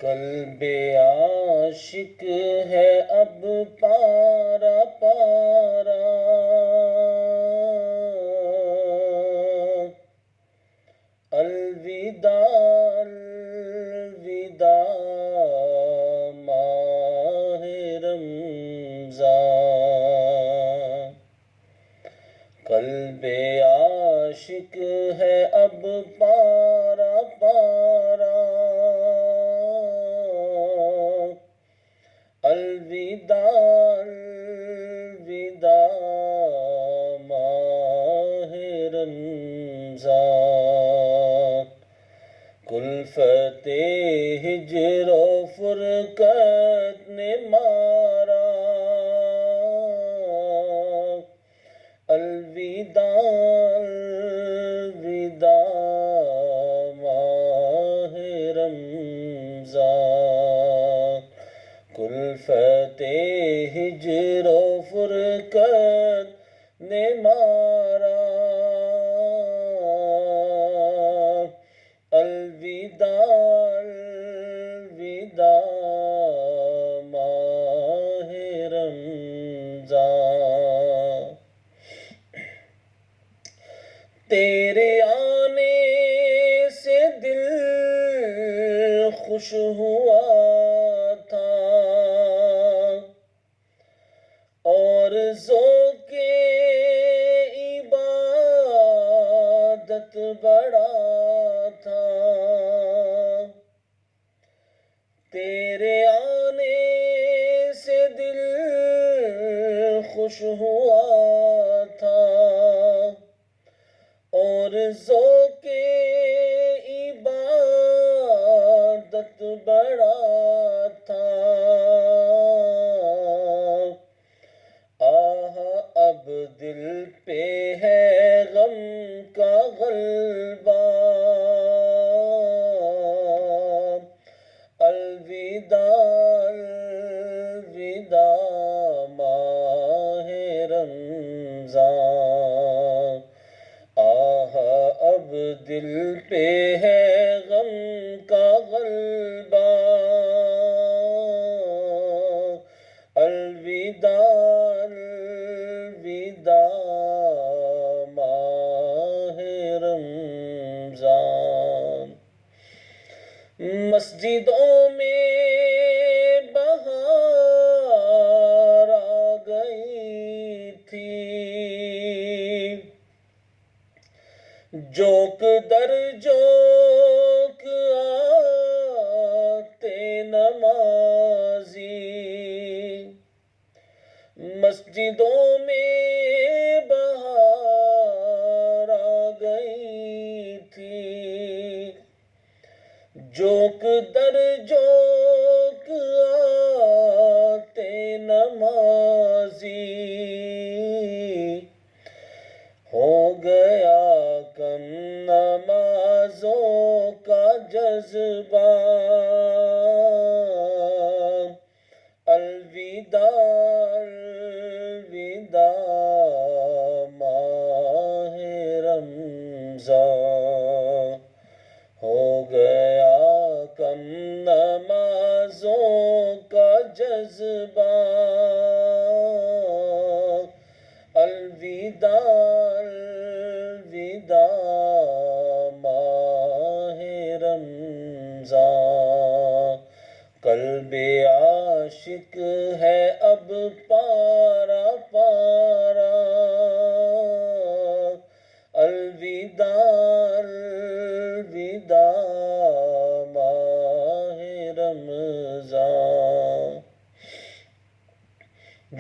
قلب عاشق ہے اب پارا پارا، الوداع الوداع ماہ رمضان۔ قلب عاشق ہے اب پارا پارا، الوداع الوداع ماہ رمضان۔ کلفت ہجر و فرقت نے مارا، الوداع الوداع ماہ رمضان۔ کلفت ہجر و فرقت نے مارا، الوداع الوداع ماہ رمضان۔ تیرے آنے سے دل خوش ہوا تھا، اور ذوق عبادت بڑا تھا۔ تیرے آنے سے دل خوش ہوا تھا، اور ذوق عبادت بڑا تھا۔ آہ اب دل پہ ہے غم کا غلبہ، الوداع الوداع ماہ رمضان۔ آہ اب دل پہ ہے غم کا غلبہ، الوداع الوداع ماہ رمضان۔ مسجدوں میں بہار آ گئی تھی، جوک در جوک آتے نمازی۔ مسجدوں میں بہار آ گئی تھی، جوک در جوک آتے نمازی۔ ہو گیا کم نمازوں کا جذبہ، الوداع الوداع ماہ رمضان۔ ہو گیا کم نمازوں کا جذبہ، الوداع الوداع ماہ رمضان۔ قلب عاشق ہے اب پارا پارا، الوداع الوداع ماہ رمضان۔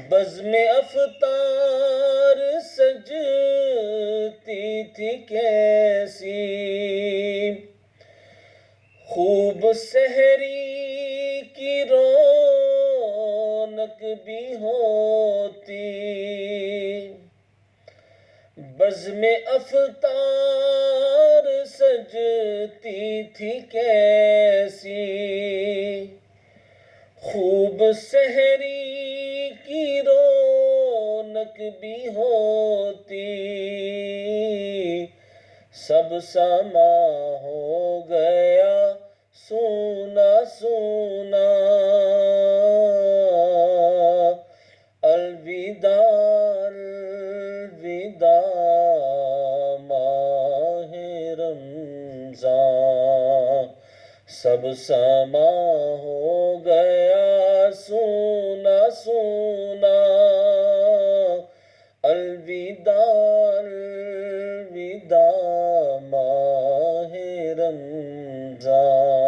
بزم افطار سجتی تھی کیسی، خوب سحری کی رونق بھی ہوتی۔ بزم افطار سجتی تھی کیسی، خوب سحری کی رونق بھی ہوتی۔ سب سما ہو گیا سونا سونا الوداع الوداع ماہ رمضان سب سما ہو گیا سونا سونا الوداع الوداع ماہ رمضان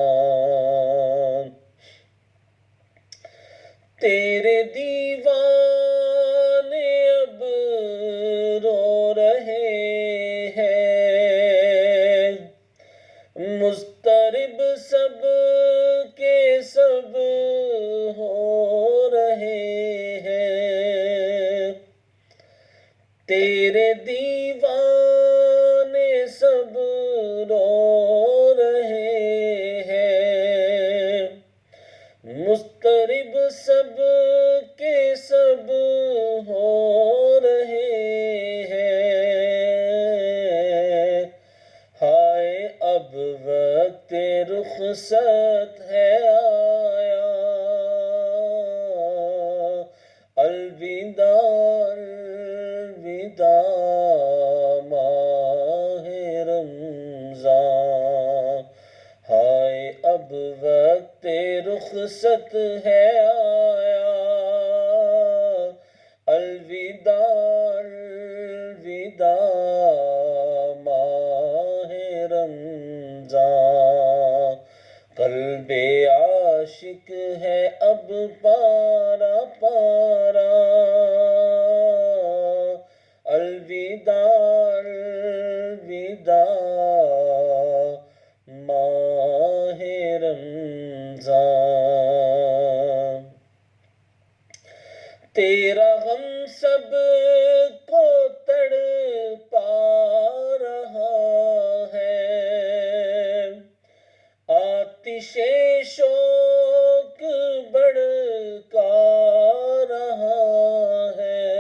تیرے دیوانے اب رو رہے ہیں مضطرب سب کے سب ہو رہے ہیں تیرے دیوانے سب رو رہے ہیں مضطرب سب کے سب ہو رہے ہیں ہائے اب وقت رخصت ہے آیا الوداع الوداع ماہ رمضان ہائے اب وقت رخصت ہے آیا الوداع الوداع ماہ رمضان قلب عاشق ہے اب پارا پارا الوداع الوداع ماہ رمضان تیرا غم سب کو تڑپا رہا ہے آتش شوق بڑھکا رہا ہے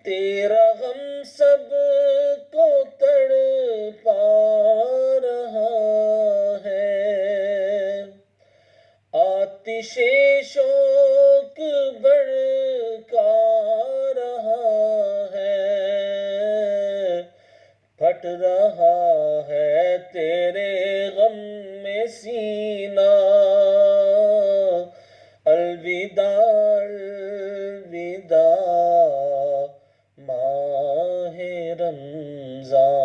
تیرا غم سب کو تڑپا رہا ہے آتش شوق بڑھکا رہا ہے پھٹ رہا ہے تیرے غم میں سینہ الوداع الوداع ماہ رمضان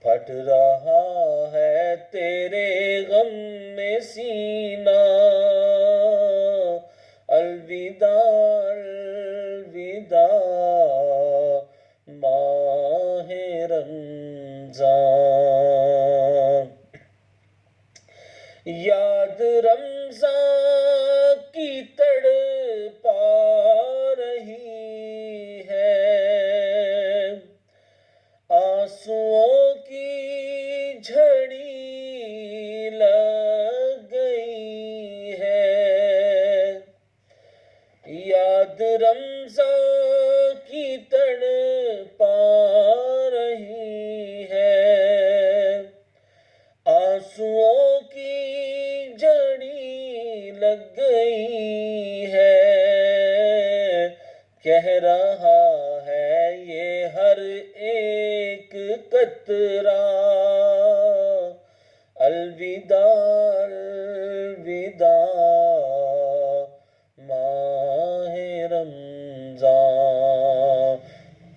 پھٹ رہا ہے تیرے غم میں سینہ الوداع الوداع ماہ رمضان یاد رمضان کی تڑپا رہی ہے آنسوؤں کی جھڑی لگ گئی ہے یاد رمضان کی تڑپا رہی ہے آنسوؤں کی جڑی لگ گئی ہے کہہ رہا ہے یہ ہر ایک قطرہ الوداع الوداع ماہ رمضان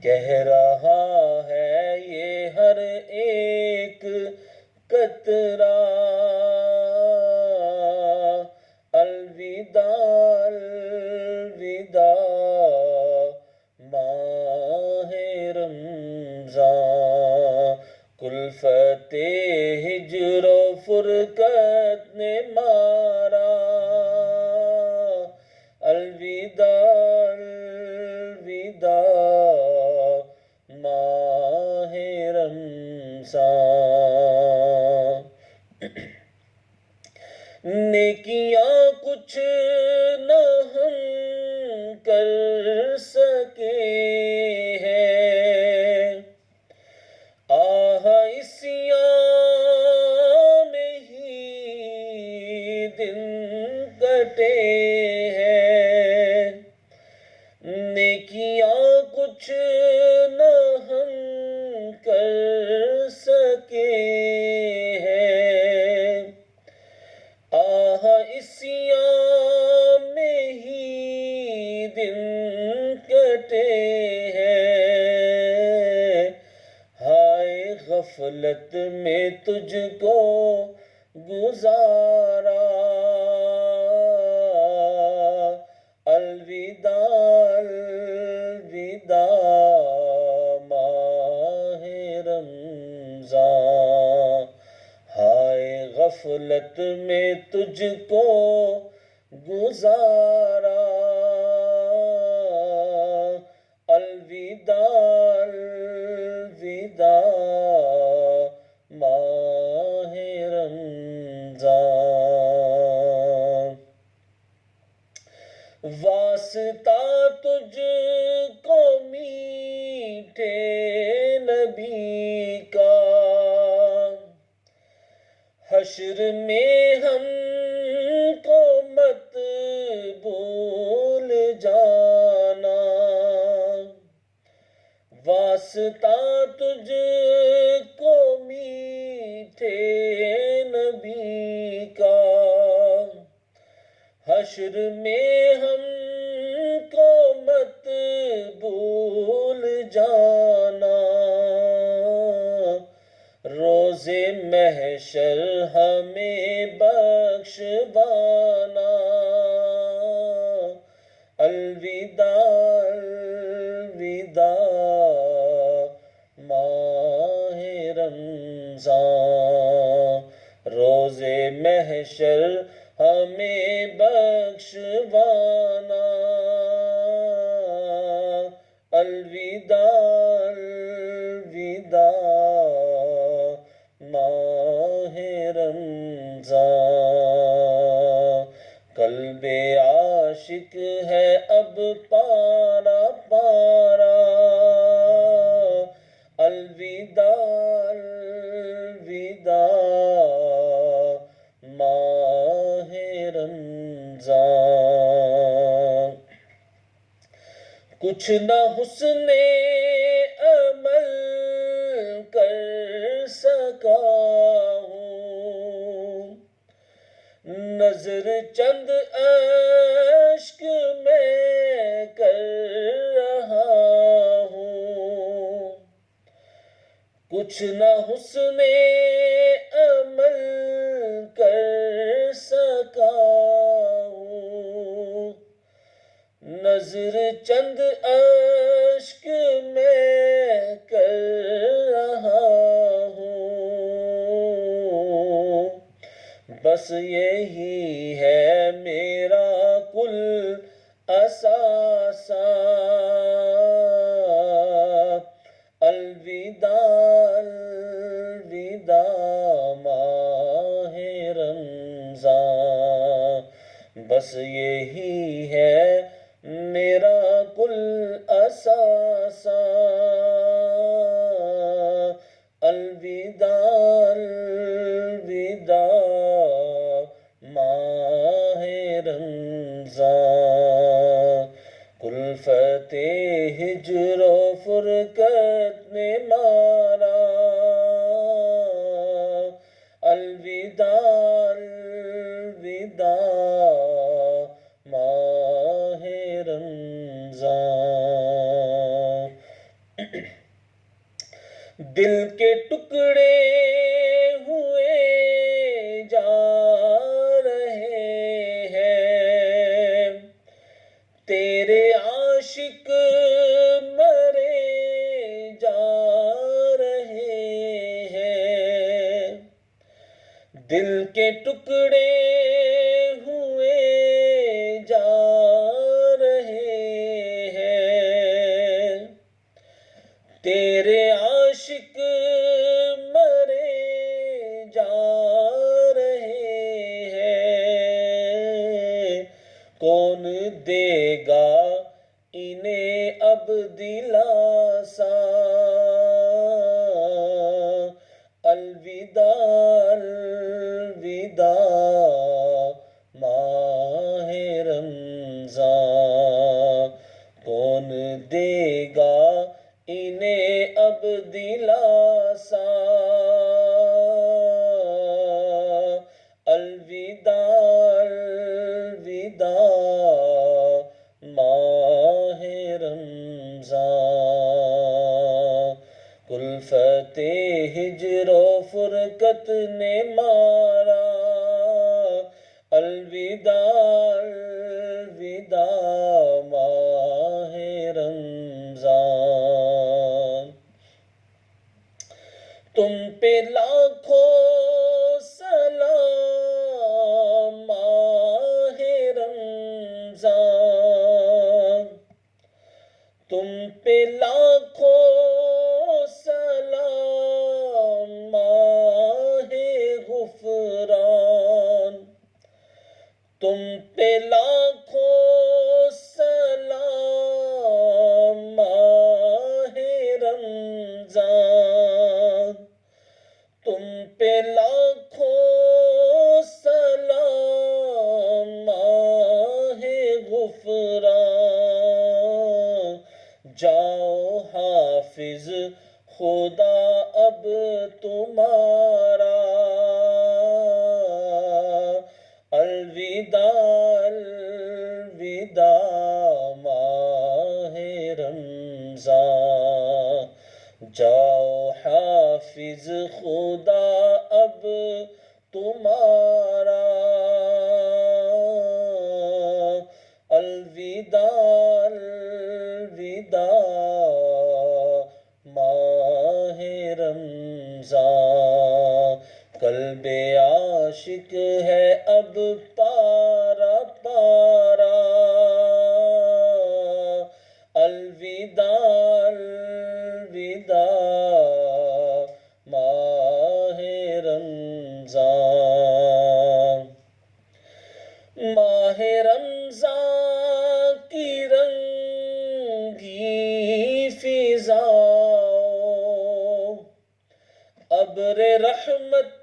کہہ رہا ہے یہ ہر ایک قطرہ الوداع الوداع ماہ رمضان کلفت ہجر و فرقت نے مارا الوداع الوداع ماہ رمضان نیکیاں کچھ نہ ہم کر سکے ہیں آہ عصیان غفلت میں تجھ کو گزارا، الوداع الوداع ماہ رمضان، ہائے غفلت میں تجھ کو گزارا، الوداع الوداع ماہ رمضان، واسطہ تجھ کو میٹھے نبی کا، حشر میں ہم کو مت بھول جانا، واسطہ تجھ کو میٹھے نبی کا، حشر میں ہم کو مت بھول جانا، روز محشر ہمیں بخشوانا، الوداع الوداع ماہ رمضان، روز محشر ہمیں بخشوانا، الوداع الوداع ماہ رمضان، قلب عاشق ہے اب پارا پارا، الوداع الوداع ماہ رمضان، کچھ نہ حسن عمل کر سکا ہوں، نظر چند اشک میں کر رہا ہوں، کچھ نہ حسن عمل کر سکا ہوں، نظر چند اشک میں کر رہا ہوں، بس یہی ہے میرا کل اثاثہ، الوداع الوداع ماہ رمضان، بس یہی ہے میرا کل اثاثہ، الوداع الوداع ماہ رمضان، کلفت ہجر و فرقت نے مارا، الوداع الوداع ماہ رمضان، دل کے ٹکڑے ہوئے جا رہے ہیں، تیرے عاشق مرے جا رہے ہیں، دل کے ٹکڑے ہوئے جا رہے ہیں، تیرے عاشق مرے جا رہے ہیں، کون دے گا انہیں اب دلاسا، الوداع الوداع ماہ رمضان، کون دے گا انہیں اب دلاسا، الوداع الوداع ماہ رمضان، کلفت ہجر و فرقت نے مارا، الوداع الوداع ماہ رمضان، تم پہ لاکھوں سلام ماہ رمضان، تم پہ لاکھوں سلام ماہ غفران، تم پہ لاکھوں سلام ماہ رمضان، تم پہ لاکھوں سلام ماہ غفران، جاؤ حافظ خدا اب تمہارا، الوداع الوداع ماہ رمضان، جاؤ حافظ خدا اب تمہارا، الوداع الوداع ماہ رمضان، قلب عاشق ہے اب پارا پارا، الوداع الوداع ماہ رمضان، ماہ رمضان کی رنگی فضاؤں، ابر رحمت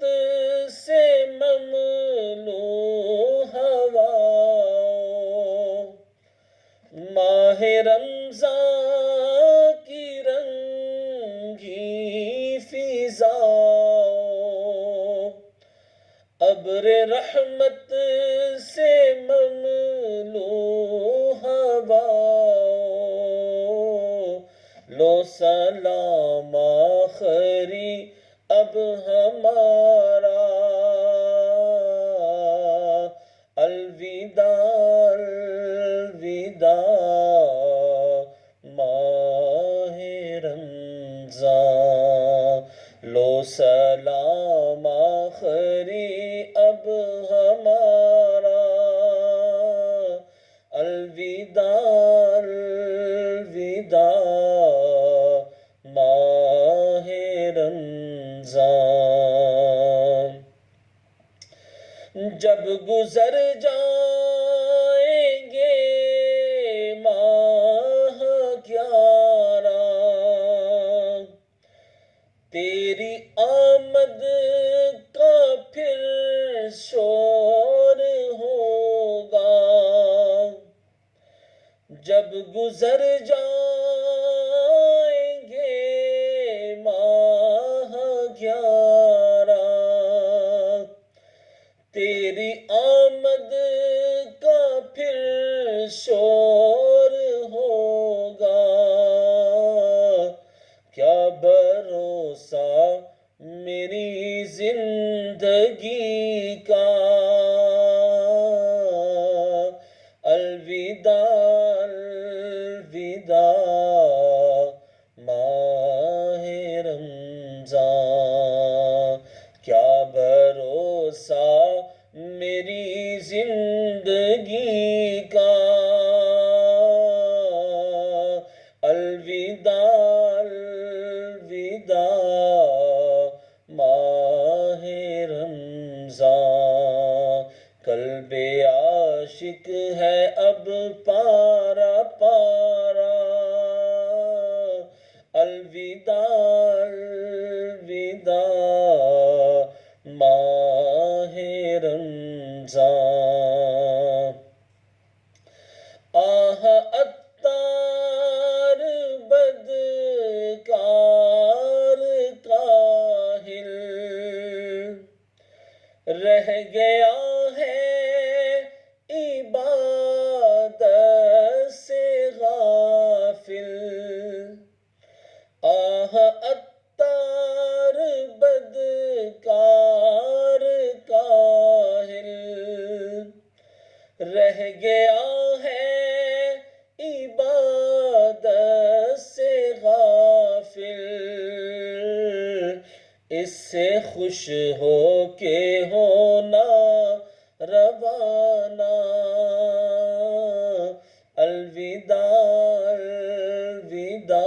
سے مملو ہواؤں، ماہ رمضان کی رنگی فضاؤں، ابر رحمت سے مملو ہواؤں، لو سلام آخری اب ہمارا، الوداع الوداع ماہ رمضان، لو سلام آخری اب ہمارا، الوداع الوداع ماہ رمضان، جب گزر جائیں گے ماہ 11، تیری آمد کا پھر شور ہوگا، جب گزر جائیں گے ماہ 11، تیری آمد کا پھر شور ہوگا، کیا بھروسہ میری زندگی کا، الوداع الوداع ماہ رمضان، کیا بھروسہ میری زندگی کا، الوداع الوداع ماہ رمضان، قلب عاشق ہے اب پارا پارا، الوداع الوداع ماہ رمضان، آہ عطار بدکار کاہل، رہ گیا ہے عبادت سے غافل، آہ عطار سے خوش ہو کے ہونا روانہ الوداع الوداع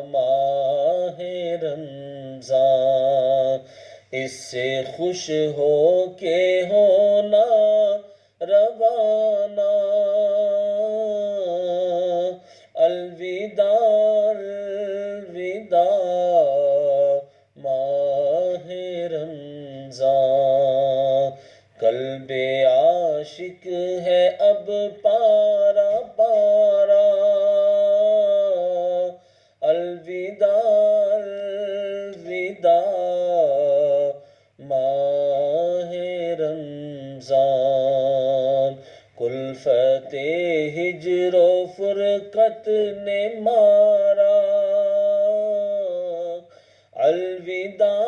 ماہ رمضان اس سے خوش ہو کے ہونا روانہ الوداع الوداع ماہ رمضان قلب عاشق ہے اب پارا پارا الوداع الوداع ماہ رمضان کلفت ہجر و فرقت نے مارا الوداع